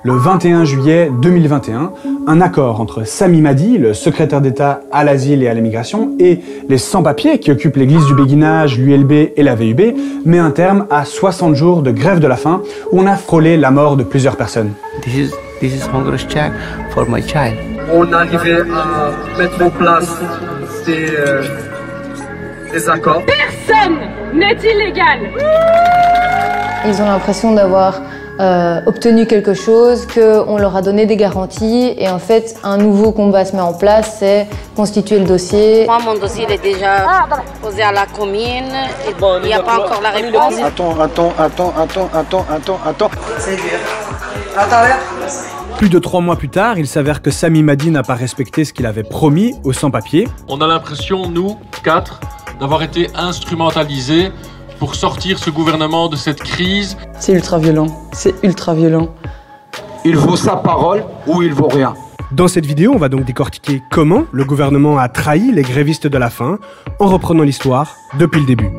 Le 21 juillet 2021, un accord entre Sami Madi, le secrétaire d'État à l'asile et à l'immigration, et les sans-papiers qui occupent l'église du béguinage, l'ULB et la VUB, met un terme à 60 jours de grève de la faim où on a frôlé la mort de plusieurs personnes. This is hunger check for my child. On arrivait à mettre en place des accords. Personne n'est illégal. Ils ont l'impression d'avoir obtenu quelque chose, qu'on leur a donné des garanties et en fait un nouveau combat se met en place, c'est constituer le dossier. Moi mon dossier il est déjà posé à la commune, il n'y a pas encore la réponse. Attends. Plus de 3 mois plus tard, il s'avère que Sami Madi n'a pas respecté ce qu'il avait promis aux sans-papiers. On a l'impression, nous, 4, d'avoir été instrumentalisés pour sortir ce gouvernement de cette crise. C'est ultra violent, c'est ultra violent. Il vaut sa parole ou il vaut rien. Dans cette vidéo, on va donc décortiquer comment le gouvernement a trahi les grévistes de la faim en reprenant l'histoire depuis le début.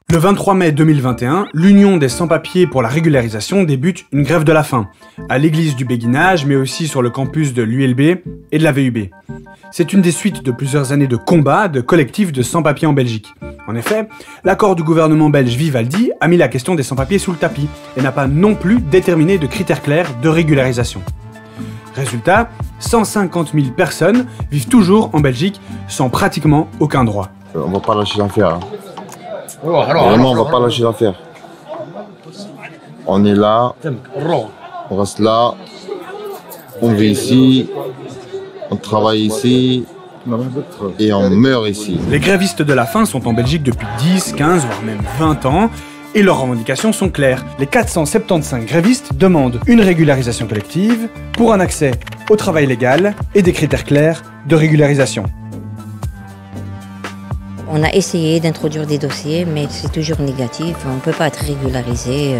Le 23 mai 2021, l'Union des sans-papiers pour la régularisation débute une grève de la faim, à l'église du béguinage, mais aussi sur le campus de l'ULB et de la VUB. C'est une des suites de plusieurs années de combats de collectifs de sans-papiers en Belgique. En effet, l'accord du gouvernement belge Vivaldi a mis la question des sans-papiers sous le tapis et n'a pas non plus déterminé de critères clairs de régularisation. Résultat, 150 000 personnes vivent toujours en Belgique sans pratiquement aucun droit. On va pas lâcher l'affaire. Hein. Vraiment, on va pas lâcher l'affaire. On est là, on reste là, on vit ici, on travaille ici et on meurt ici. Les grévistes de la faim sont en Belgique depuis 10, 15, voire même 20 ans et leurs revendications sont claires. Les 475 grévistes demandent une régularisation collective pour un accès au travail légal et des critères clairs de régularisation. On a essayé d'introduire des dossiers, mais c'est toujours négatif. On ne peut pas être régularisé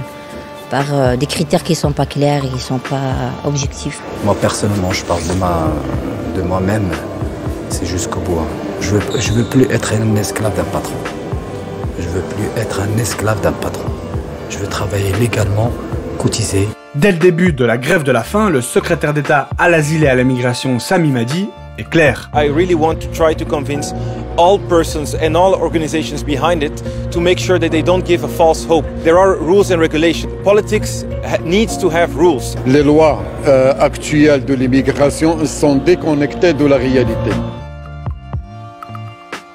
par des critères qui ne sont pas clairs et qui ne sont pas objectifs. Moi, personnellement, je parle de moi-même. C'est jusqu'au bout. Je veux plus être un esclave d'un patron. Je veux plus être un esclave d'un patron. Je veux travailler légalement, cotiser. Dès le début de la grève de la faim, le secrétaire d'État à l'asile et à l'immigration, Sami Madi, est clair. I really want to try to convince all persons and all organizations behind it to make sure that they don't give a false hope. There are rules and regulations. Politics needs to have rules. Les lois actuelles de l'immigration sont déconnectées de la réalité.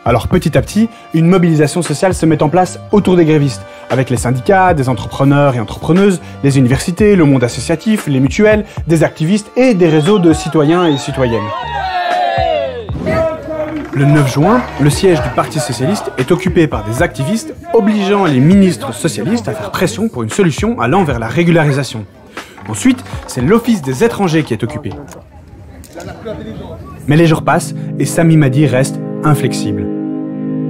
Alors petit à petit, une mobilisation sociale se met en place autour des grévistes, avec les syndicats, des entrepreneurs et entrepreneuses, les universités, le monde associatif, les mutuelles, des activistes et des réseaux de citoyens et citoyennes. Le 9 juin, le siège du Parti socialiste est occupé par des activistes obligeant les ministres socialistes à faire pression pour une solution allant vers la régularisation. Ensuite, c'est l'Office des étrangers qui est occupé. Mais les jours passent et Sami Madi reste inflexible.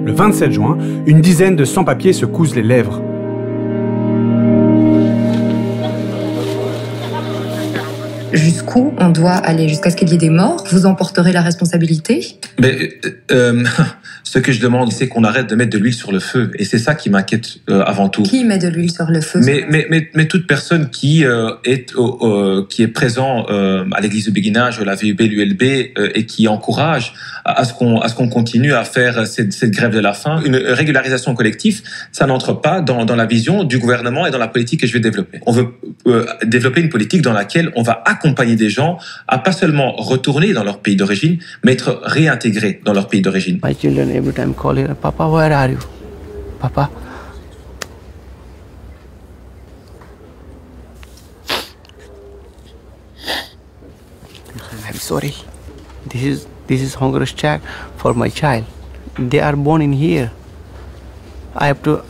Le 27 juin, une dizaine de sans-papiers se cousent les lèvres. Jusqu'où on doit aller? Jusqu'à ce qu'il y ait des morts? Vous en porterez la responsabilité? Ce que je demande, c'est qu'on arrête de mettre de l'huile sur le feu. Et c'est ça qui m'inquiète avant tout. Qui met de l'huile sur le feu? Mais toute personne qui est présent à l'église du béguinage, la VUB, l'ULB, et qui encourage à ce qu'on continue à faire cette grève de la faim. Une régularisation collective, ça n'entre pas dans la vision du gouvernement et dans la politique que je vais développer. On veut développer une politique dans laquelle on va accompagner des gens à pas seulement retourner dans leur pays d'origine, mais être réintégrés dans leur pays d'origine. My children every time call here, Papa, where are you? Papa. I'm sorry. This is hunger check for my child. They are born in here. I have to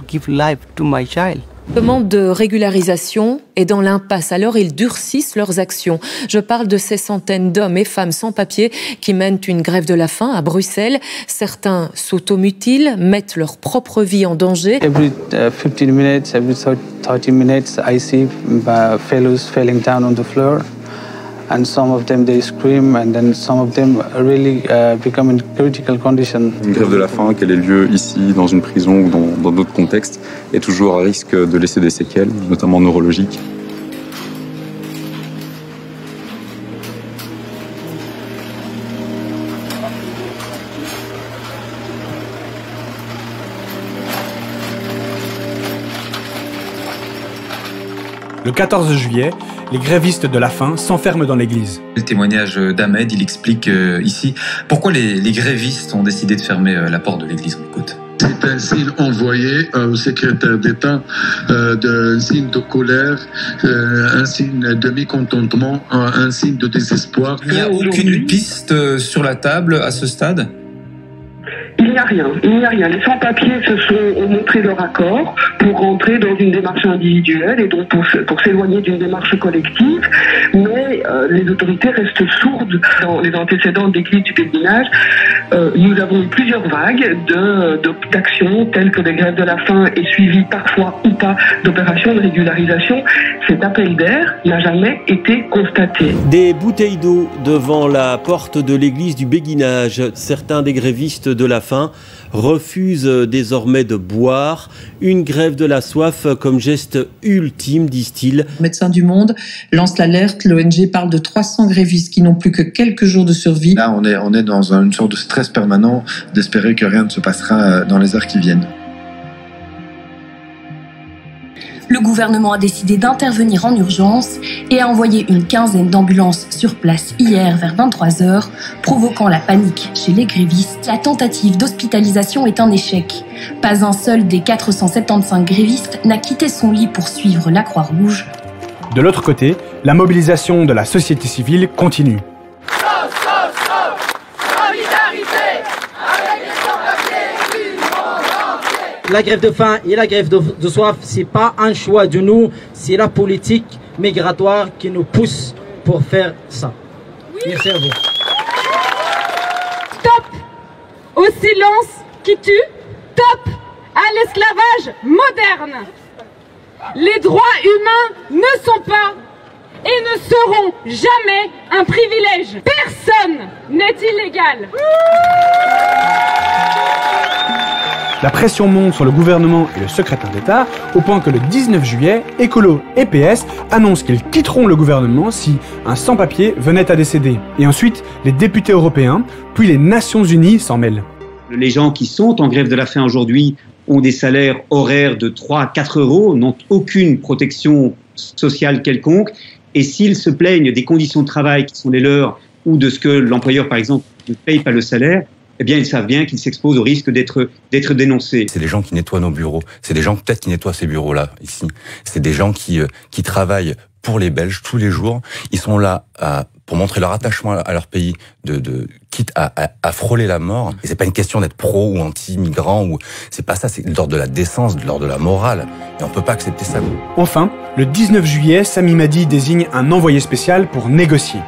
give life to my child. La demande de régularisation est dans l'impasse, alors ils durcissent leurs actions. Je parle de ces centaines d'hommes et femmes sans papier qui mènent une grève de la faim à Bruxelles. Certains s'automutilent, mettent leur propre vie en danger. Every 15 minutes, every 30 minutes, I see fellows falling down on the floor. and some of them they scream, and then some of them really become in critical condition. Une grève de la faim, qu'elle ait lieu ici, dans une prison ou dans d'autres contextes, est toujours à risque de laisser des séquelles, notamment neurologiques. Le 14 juillet, les grévistes de la faim s'enferment dans l'église. Le témoignage d'Ahmed, il explique ici pourquoi les grévistes ont décidé de fermer la porte de l'église. On écoute. C'est un signe envoyé au secrétaire d'État, un signe de colère, un signe de mécontentement, un signe de désespoir. Il n'y a aucune piste sur la table à ce stade ? Il n'y a rien, Les sans-papiers ont montré leur accord pour rentrer dans une démarche individuelle et donc pour s'éloigner d'une démarche collective, mais les autorités restent sourdes. Dans les antécédents d'église du Béguinage, nous avons eu plusieurs vagues d'actions telles que des grèves de la faim et suivies parfois ou pas d'opérations de régularisation. Cet appel d'air n'a jamais été constaté. Des bouteilles d'eau devant la porte de l'église du Béguinage. Certains des grévistes de la faim refusent désormais de boire. Une grève de la soif comme geste ultime, disent-ils. Médecins du Monde lance l'alerte. L'ONG parle de 300 grévistes qui n'ont plus que quelques jours de survie. Là, on est dans une sorte de stress permanent d'espérer que rien ne se passera dans les heures qui viennent. Le gouvernement a décidé d'intervenir en urgence et a envoyé une quinzaine d'ambulances sur place hier vers 23h, provoquant la panique chez les grévistes. La tentative d'hospitalisation est un échec. Pas un seul des 475 grévistes n'a quitté son lit pour suivre la Croix-Rouge. De l'autre côté, la mobilisation de la société civile continue. La grève de faim et la grève de soif, c'est pas un choix de nous, c'est la politique migratoire qui nous pousse pour faire ça. Oui. Merci à vous. Stop au silence qui tue, stop à l'esclavage moderne. Les droits humains ne sont pas et ne seront jamais un privilège. Personne n'est illégal. La pression monte sur le gouvernement et le secrétaire d'État, au point que le 19 juillet, Écolo et PS annoncent qu'ils quitteront le gouvernement si un sans-papier venait à décéder. Et ensuite, les députés européens, puis les Nations Unies s'en mêlent. Les gens qui sont en grève de la faim aujourd'hui ont des salaires horaires de 3 à 4 euros, n'ont aucune protection sociale quelconque, et s'ils se plaignent des conditions de travail qui sont les leurs, ou de ce que l'employeur, par exemple, ne paye pas le salaire, eh bien, ils savent bien qu'ils s'exposent au risque d'être dénoncés. C'est des gens qui nettoient nos bureaux. C'est des gens peut-être qui nettoient ces bureaux-là, ici. C'est des gens qui travaillent pour les Belges tous les jours. Ils sont là pour montrer leur attachement à leur pays, quitte à frôler la mort. Et c'est pas une question d'être pro ou anti-migrant, ou c'est pas ça, c'est l'ordre de la décence, de l'ordre de la morale. Et on peut pas accepter ça. Enfin, le 19 juillet, Sami Madi désigne un envoyé spécial pour négocier.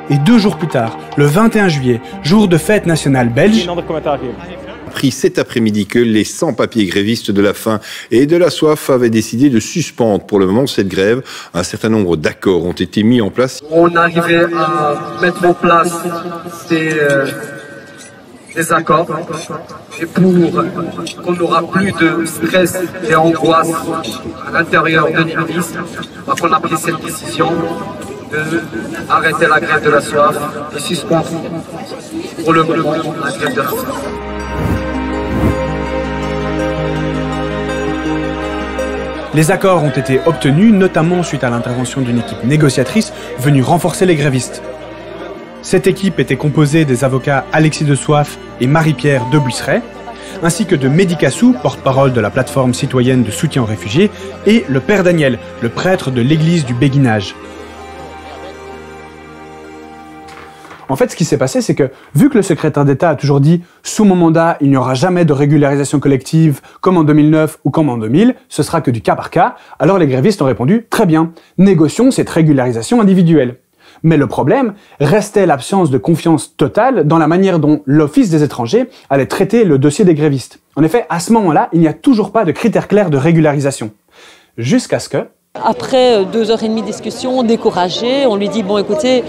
Et 2 jours plus tard, le 21 juillet, jour de fête nationale belge, appris cet après-midi que les sans-papiers grévistes de la faim et de la soif avaient décidé de suspendre pour le moment cette grève. Un certain nombre d'accords ont été mis en place. On arrivait à mettre en place des accords et pour qu'on n'aura plus de stress et angoisse à l'intérieur de l'église, on a pris cette décision d'arrêter la grève de la soif et suspendre pour le moment la grève de la faim. Les accords ont été obtenus, notamment suite à l'intervention d'une équipe négociatrice venue renforcer les grévistes. Cette équipe était composée des avocats Alexis de Soif et Marie-Pierre de Buisseret, ainsi que de Mehdi Kassou, porte-parole de la plateforme citoyenne de soutien aux réfugiés, et le père Daniel, le prêtre de l'église du Béguinage. En fait, ce qui s'est passé, c'est que, vu que le secrétaire d'État a toujours dit « sous mon mandat, il n'y aura jamais de régularisation collective, comme en 2009 ou comme en 2000, ce sera que du cas par cas », alors les grévistes ont répondu « très bien, négocions cette régularisation individuelle ». Mais le problème restait l'absence de confiance totale dans la manière dont l'Office des étrangers allait traiter le dossier des grévistes. En effet, à ce moment-là, il n'y a toujours pas de critères clairs de régularisation. Jusqu'à ce que, Après 2h30 de discussion, découragé, on lui dit « Bon, écoutez,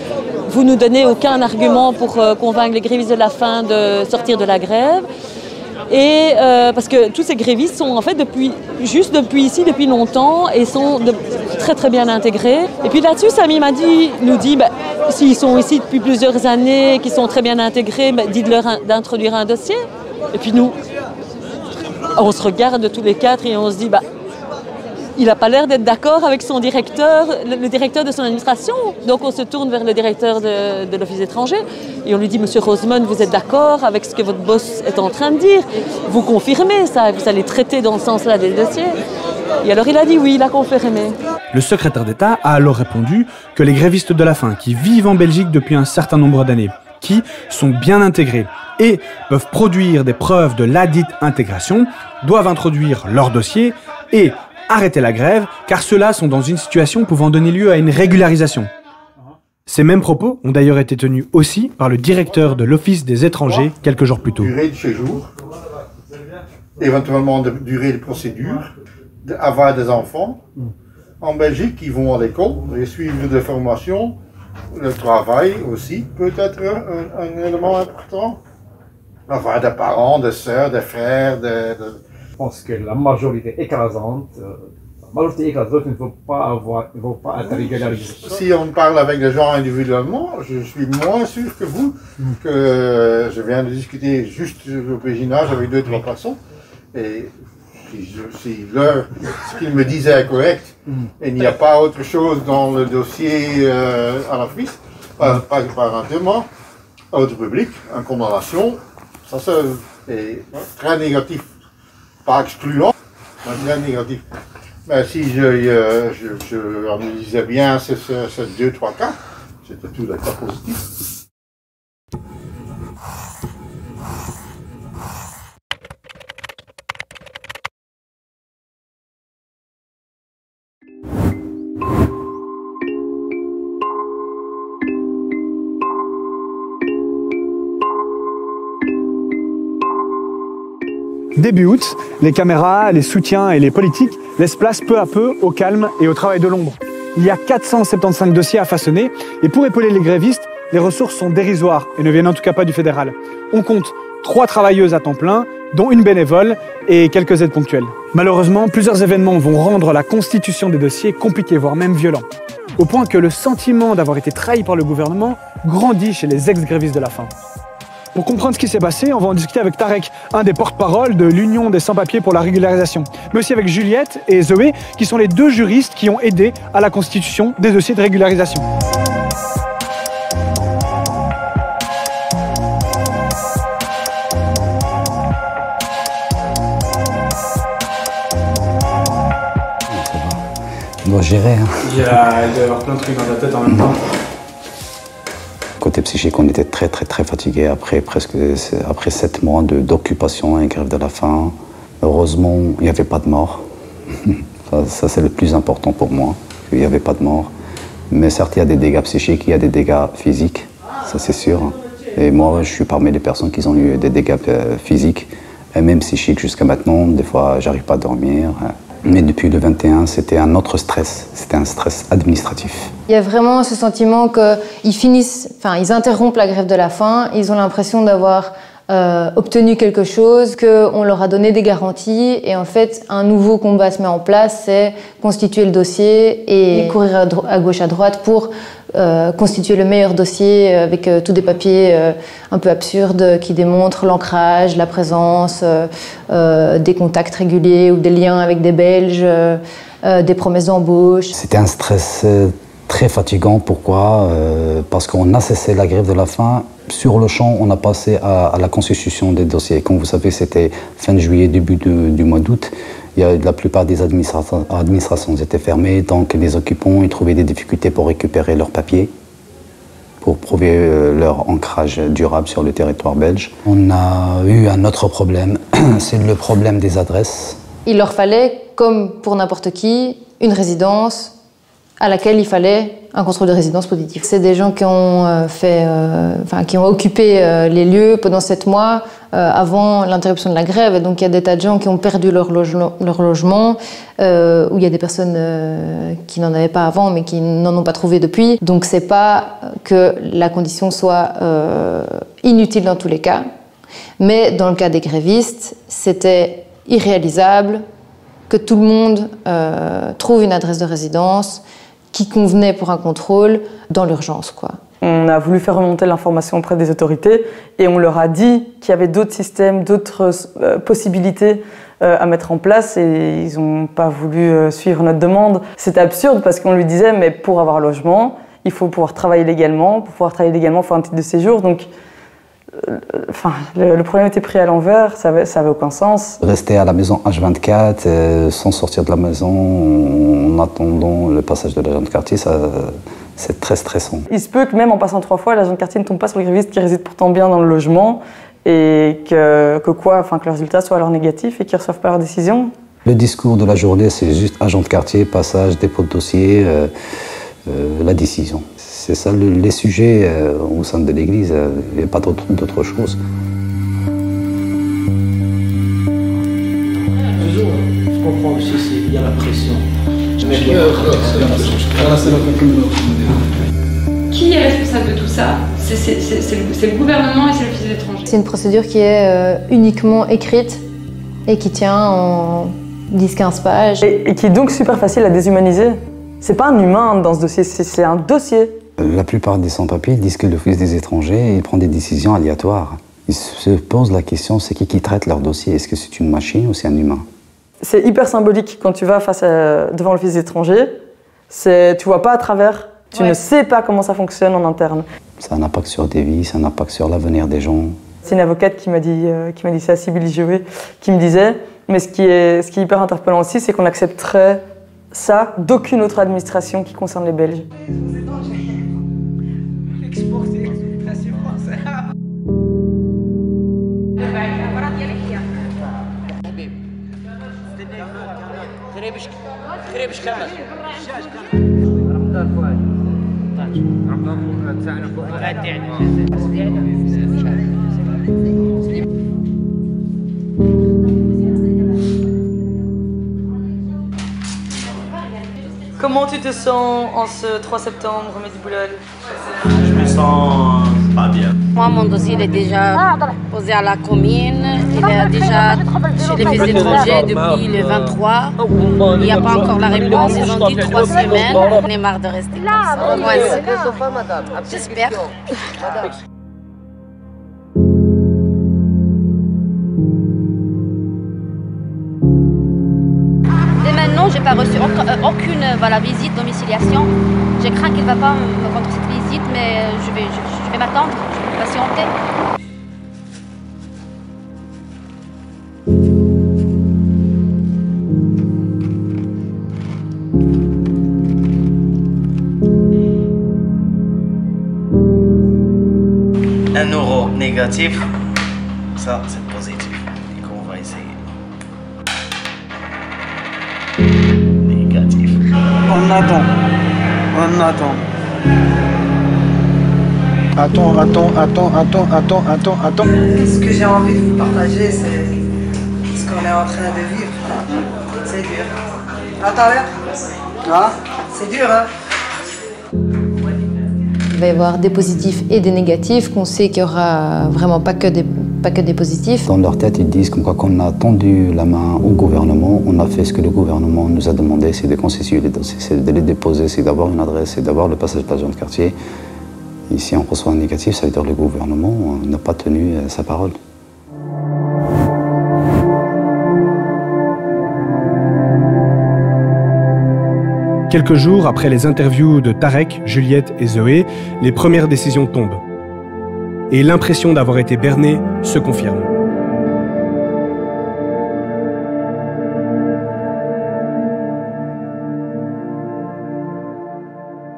vous ne nous donnez aucun argument pour convaincre les grévistes de la faim de sortir de la grève. » Et parce que tous ces grévistes sont en fait depuis longtemps et sont très très bien intégrés. Et puis là-dessus, Samy nous dit s'ils sont ici depuis plusieurs années, qu'ils sont très bien intégrés, dites-leur d'introduire un dossier. Et puis nous, on se regarde tous les quatre et on se dit il n'a pas l'air d'être d'accord avec son directeur, le directeur de son administration. Donc on se tourne vers le directeur de l'Office étranger et on lui dit « Monsieur Rosemond, vous êtes d'accord avec ce que votre boss est en train de dire? Vous confirmez ça? Vous allez traiter dans ce sens-là des dossiers ?» Et alors il a dit oui, il a confirmé. Le secrétaire d'État a alors répondu que les grévistes de la faim qui vivent en Belgique depuis un certain nombre d'années, qui sont bien intégrés et peuvent produire des preuves de ladite intégration, doivent introduire leur dossier et arrêter la grève, car ceux-là sont dans une situation pouvant donner lieu à une régularisation. Ces mêmes propos ont d'ailleurs été tenus aussi par le directeur de l'Office des étrangers quelques jours plus tôt. Durée de séjour, éventuellement de durée de procédure, avoir des enfants en Belgique qui vont à l'école et suivre des formations. Le travail aussi peut être un élément important. Avoir des parents, des sœurs, des frères, Je pense que la majorité écrasante ne faut pas être régularisée. Si on parle avec les gens individuellement, je suis moins sûr que vous, que je viens de discuter juste au béginage avec 2-3 personnes. Et si ce qu'ils me disaient est correct, et il n'y a pas autre chose dans le dossier à la Suisse, par un témoin, autre public, une condamnation, ça c'est très négatif. Pas excluant, mais très négatif. Mais si je analysais bien ces 2-3 cas, c'était tout à fait positif. Début août, les caméras, les soutiens et les politiques laissent place peu à peu au calme et au travail de l'ombre. Il y a 475 dossiers à façonner et pour épauler les grévistes, les ressources sont dérisoires et ne viennent en tout cas pas du fédéral. On compte 3 travailleuses à temps plein, dont une bénévole et quelques aides ponctuelles. Malheureusement, plusieurs événements vont rendre la constitution des dossiers compliquée, voire même violent. Au point que le sentiment d'avoir été trahi par le gouvernement grandit chez les ex-grévistes de la faim. Pour comprendre ce qui s'est passé, on va en discuter avec Tarek, un des porte-parole de l'Union des sans-papiers pour la régularisation, mais aussi avec Juliette et Zoé, qui sont les 2 juristes qui ont aidé à la constitution des dossiers de régularisation. On doit gérer. Il doit y avoir plein de trucs dans la tête en même temps. Côté psychique, on était très fatigué après 7 mois d'occupation et grève de la faim. Heureusement, il n'y avait pas de mort. Ça c'est le plus important pour moi, qu'il n'y avait pas de mort. Mais certes, il y a des dégâts psychiques, il y a des dégâts physiques, ça c'est sûr. Et moi, je suis parmi les personnes qui ont eu des dégâts physiques et même psychiques jusqu'à maintenant. Des fois, j'arrive pas à dormir. Mais depuis le 21, c'était un autre stress, c'était un stress administratif. Il y a vraiment ce sentiment qu'ils interrompent la grève de la faim, ils ont l'impression d'avoir obtenu quelque chose, qu'on leur a donné des garanties et en fait un nouveau combat se met en place, c'est constituer le dossier et courir à gauche à droite pour constituer le meilleur dossier avec tous des papiers un peu absurdes qui démontrent l'ancrage, la présence, des contacts réguliers ou des liens avec des Belges, des promesses d'embauche. C'était un stress très fatigant. Pourquoi? Parce qu'on a cessé la grève de la faim. Sur le champ, on a passé à la constitution des dossiers. Comme vous savez, c'était fin juillet, début du mois d'août. La plupart des administrations étaient fermées, donc les occupants ils trouvaient des difficultés pour récupérer leurs papiers, pour prouver leur ancrage durable sur le territoire belge. On a eu un autre problème, c'est le problème des adresses. Il leur fallait, comme pour n'importe qui, une résidence à laquelle il fallait un contrôle de résidence positif. C'est des gens qui ont occupé les lieux pendant 7 mois avant l'interruption de la grève. Et donc il y a des tas de gens qui ont perdu leur logement, où il y a des personnes qui n'en avaient pas avant mais qui n'en ont pas trouvé depuis. Donc c'est pas que la condition soit inutile dans tous les cas, mais dans le cas des grévistes, c'était irréalisable que tout le monde trouve une adresse de résidence qui convenait pour un contrôle dans l'urgence, quoi. On a voulu faire remonter l'information auprès des autorités et on leur a dit qu'il y avait d'autres systèmes, d'autres possibilités à mettre en place et ils n'ont pas voulu suivre notre demande. C'était absurde parce qu'on lui disait mais pour avoir un logement, il faut pouvoir travailler légalement. Pour pouvoir travailler légalement, il faut un titre de séjour. Donc, le problème était pris à l'envers, ça avait aucun sens. Rester à la maison H24 sans sortir de la maison en attendant le passage de l'agent de quartier, c'est très stressant. Il se peut que même en passant 3 fois, l'agent de quartier ne tombe pas sur le gréviste qui réside pourtant bien dans le logement et que le résultat soit alors négatif et qu'ils ne reçoivent pas leur décision. Le discours de la journée, c'est juste agent de quartier, passage, dépôt de dossier, la décision. C'est ça les sujets au sein de l'église, il n'y a pas d'autre chose. Je comprends aussi, il y a la pression. Qui est responsable de tout ça? C'est le gouvernement et c'est l'Office des étrangers. C'est une procédure qui est uniquement écrite et qui tient en 10-15 pages. Et qui est donc super facile à déshumaniser. C'est pas un humain dans ce dossier, c'est un dossier. La plupart des sans-papiers disent que l'Office des étrangers prend des décisions aléatoires. Ils se posent la question, c'est qui traite leur dossier? Est-ce que c'est une machine ou c'est un humain? C'est hyper symbolique quand tu vas devant l'Office des étrangers. Tu vois pas à travers, tu ne sais pas comment ça fonctionne en interne. Ça a un impact sur des vies, ça a un impact sur l'avenir des gens. C'est une avocate qui m'a dit ça, Sybille Joé, qui me disait, mais ce qui est hyper interpellant aussi, c'est qu'on accepterait ça d'aucune autre administration qui concerne les Belges. Comment tu te sens en ce 3 septembre, Mehdi Boulal? Je me sens pas bien. Moi, mon dossier il est déjà posé à la commune. Il est déjà chez les étrangers depuis le 23. Il n'y a pas encore la réponse. Ils ont dit 3 semaines. On est marre de rester comme ça. J'espère. Non, j'ai pas reçu aucune visite, domiciliation. Je crains qu'il ne va pas me rendre cette visite, mais je vais m'attendre, je vais patienter. €1 négatif, ça c'est positif. Et qu'on va essayer. Négatif. On attend. Attends. Ce que j'ai envie de vous partager, c'est ce qu'on est en train de vivre. C'est dur. Attends, c'est dur, hein? Il va y avoir des positifs et des négatifs, qu'on sait qu'il n'y aura vraiment pas que des positifs. Dans leur tête, ils disent qu'on a tendu la main au gouvernement, on a fait ce que le gouvernement nous a demandé, c'est de constituer les dossiers, c'est de les déposer, c'est d'avoir une adresse, c'est d'avoir le passage d'agent de quartier. Et si on reçoit un négatif, ça veut dire que le gouvernement n'a pas tenu sa parole. Quelques jours après les interviews de Tarek, Juliette et Zoé, les premières décisions tombent. Et l'impression d'avoir été berné se confirme.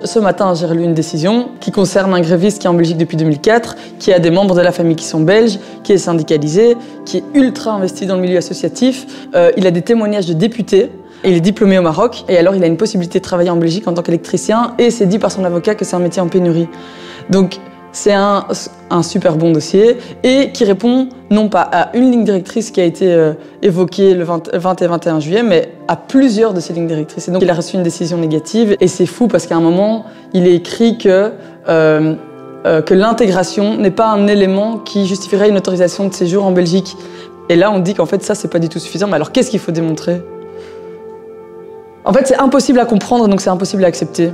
Ce matin, j'ai relu une décision qui concerne un gréviste qui est en Belgique depuis 2004, qui a des membres de la famille qui sont belges, qui est syndicalisé, qui est ultra investi dans le milieu associatif. Il a des témoignages de députés. Il est diplômé au Maroc et alors il a une possibilité de travailler en Belgique en tant qu'électricien et c'est dit par son avocat que c'est un métier en pénurie. Donc C'est un super bon dossier et qui répond non pas à une ligne directrice qui a été évoquée le 20 et 21 juillet, mais à plusieurs de ces lignes directrices. Et donc il a reçu une décision négative et c'est fou parce qu'à un moment, il est écrit que l'intégration n'est pas un élément qui justifierait une autorisation de séjour en Belgique. Et là, on dit qu'en fait, ça, c'est pas du tout suffisant. Mais alors, qu'est-ce qu'il faut démontrer? En fait, c'est impossible à comprendre, donc c'est impossible à accepter.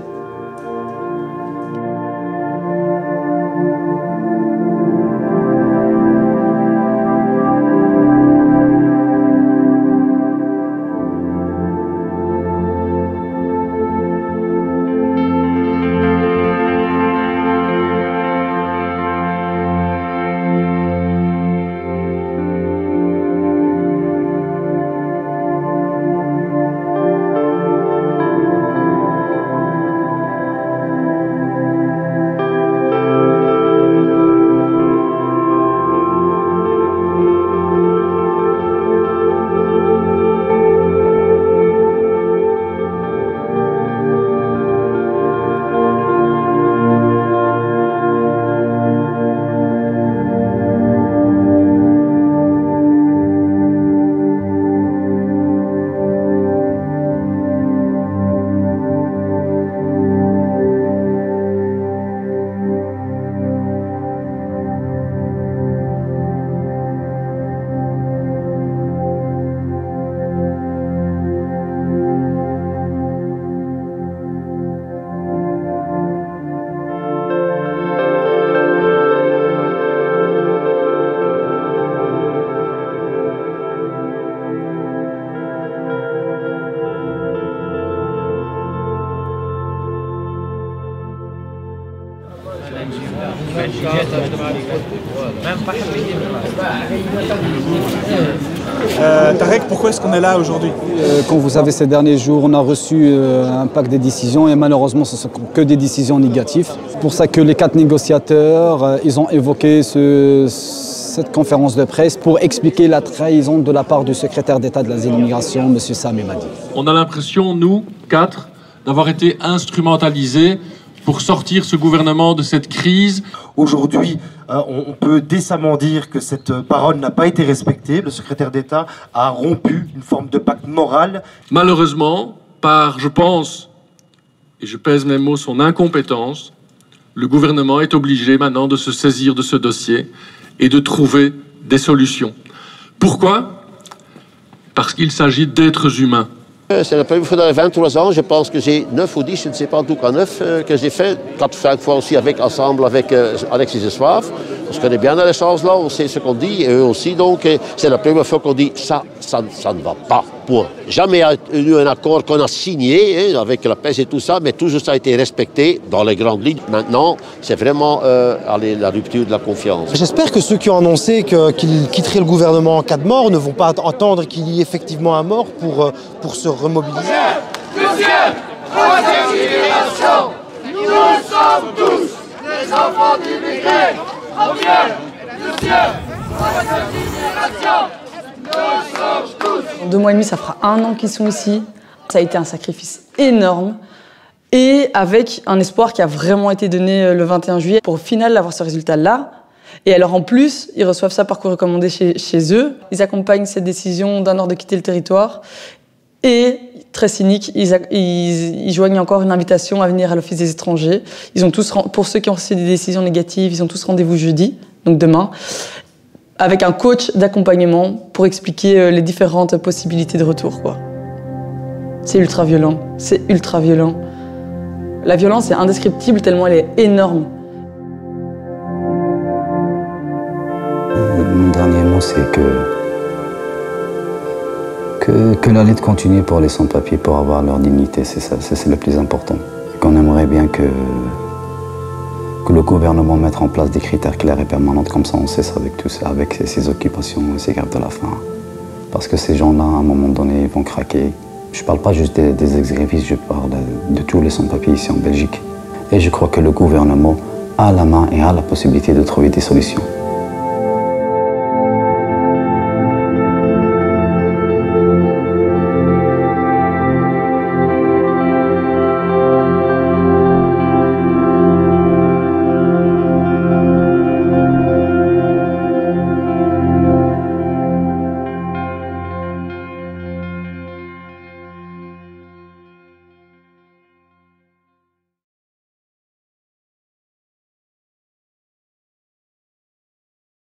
Tarek, pourquoi est-ce qu'on est là aujourd'hui? Quand vous savez, ces derniers jours, on a reçu un pack des décisions et malheureusement, ce ne sont que des décisions négatives. C'est pour ça que les 4 négociateurs, ils ont évoqué cette conférence de presse pour expliquer la trahison de la part du secrétaire d'État de l'Asile et l'immigration, M. Sami Madi. On a l'impression, nous, 4, d'avoir été instrumentalisés pour sortir ce gouvernement de cette crise. Aujourd'hui, on peut décemment dire que cette parole n'a pas été respectée. Le secrétaire d'État a rompu une forme de pacte moral. Malheureusement, par, je pense, et je pèse mes mots, son incompétence, le gouvernement est obligé maintenant de se saisir de ce dossier et de trouver des solutions. Pourquoi? Parce qu'il s'agit d'êtres humains. C'est la première fois dans les 23 ans, je pense que j'ai 9 ou 10, je ne sais pas, en tout cas 9, que j'ai fait. 4-5 fois aussi ensemble avec Alexis de Soif. On se connaît bien dans les choses-là, on sait ce qu'on dit, et eux aussi. Donc, c'est la première fois qu'on dit ça ne va pas. Point. Jamais eu un accord qu'on a signé avec la PES et tout ça, mais toujours ça a été respecté dans les grandes lignes. Maintenant, c'est vraiment la rupture de la confiance. J'espère que ceux qui ont annoncé qu'ils quitteraient le gouvernement en cas de mort ne vont pas attendre qu'il y ait effectivement un mort pour se remobiliser. Troisième génération, nous sommes tous les enfants d'immigrés. Première, deuxième, troisième génération, nous sommes tous. En 2 mois et demi, ça fera 1 an qu'ils sont ici. Ça a été un sacrifice énorme et avec un espoir qui a vraiment été donné le 21 juillet pour au final avoir ce résultat-là. Et alors en plus, ils reçoivent ça par courrier recommandé chez eux. Ils accompagnent cette décision d'un ordre de quitter le territoire. Et, très cynique, ils joignent encore une invitation à venir à l'Office des étrangers. Ils ont tous, pour ceux qui ont reçu des décisions négatives, ils ont tous rendez-vous jeudi, donc demain, avec un coach d'accompagnement pour expliquer les différentes possibilités de retour, quoi. C'est ultra violent, c'est ultra violent. La violence est indescriptible tellement elle est énorme. Mon dernier mot, c'est que la lutte continue pour les sans-papiers, pour avoir leur dignité, c'est ça, c'est le plus important. Qu'on aimerait bien que le gouvernement mette en place des critères clairs et permanents, comme ça on cesse avec tout ça, avec ces occupations et ces grèves de la faim. Parce que ces gens-là, à un moment donné, vont craquer. Je ne parle pas juste des ex-grévistes, je parle de tous les sans-papiers ici en Belgique. Et je crois que le gouvernement a la main et a la possibilité de trouver des solutions.